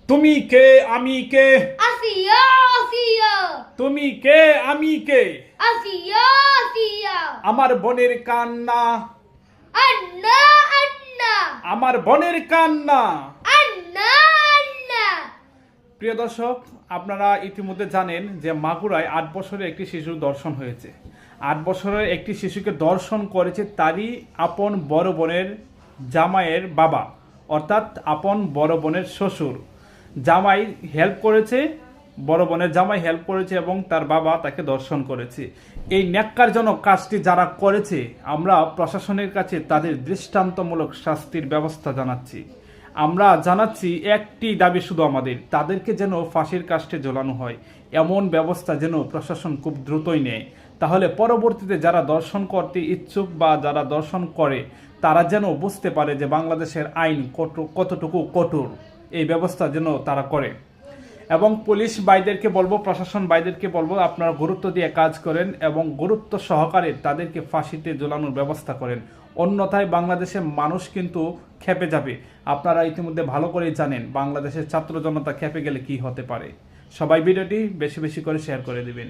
তুমি কে আমি কে আসিয়া আসিয়া তুমি কে আমি কে আসিয়া আসিয়া আমার বোনের কান্না আন্না আন্না আমার বোনের কান্না। আন্না আন্না। প্রিয় দর্শক, আপনারা ইতিমধ্যে জানেন যে মাগুরায় ৮ বছরের একটি শিশুর দর্শন হয়েছে। ৮ বছরের একটি শিশুকে দর্শন করেছে তারই আপন বড় বোনের জামাইয়ের বাবা, অর্থাৎ আপন বড় বোনের শ্বশুর। জামাই হেল্প করেছে, বড় বোনের জামাই হেল্প করেছে এবং তার বাবা তাকে দর্শন করেছে। এই ন্যাক্কারজনক কাজটি যারা করেছে, আমরা প্রশাসনের কাছে তাদের দৃষ্টান্তমূলক শাস্তির ব্যবস্থা জানাচ্ছি। আমরা জানাচ্ছি একটি দাবি শুধু আমাদের, তাদেরকে যেন ফাঁসির কাস্টে ঝোলানো হয়, এমন ব্যবস্থা যেন প্রশাসন খুব দ্রুতই নেয়। তাহলে পরবর্তীতে যারা দর্শন করতে ইচ্ছুক বা যারা দর্শন করে তারা যেন বুঝতে পারে যে বাংলাদেশের আইন কতটুকু কঠোর, এই ব্যবস্থা যেন তারা করে। এবং পুলিশ ভাইদেরকে বলবো, প্রশাসন ভাইদেরকে বলবো, আপনারা গুরুত্ব দিয়ে কাজ করেন এবং গুরুত্ব সহকারে তাদেরকে ফাঁসিতে ঝোলানোর ব্যবস্থা করেন। অন্যথায় বাংলাদেশের মানুষ কিন্তু খেপে যাবে। আপনারা ইতিমধ্যে ভালো করেই জানেন বাংলাদেশের ছাত্র জনতা খেপে গেলে কি হতে পারে। সবাই ভিডিওটি বেশি বেশি করে শেয়ার করে দিবেন।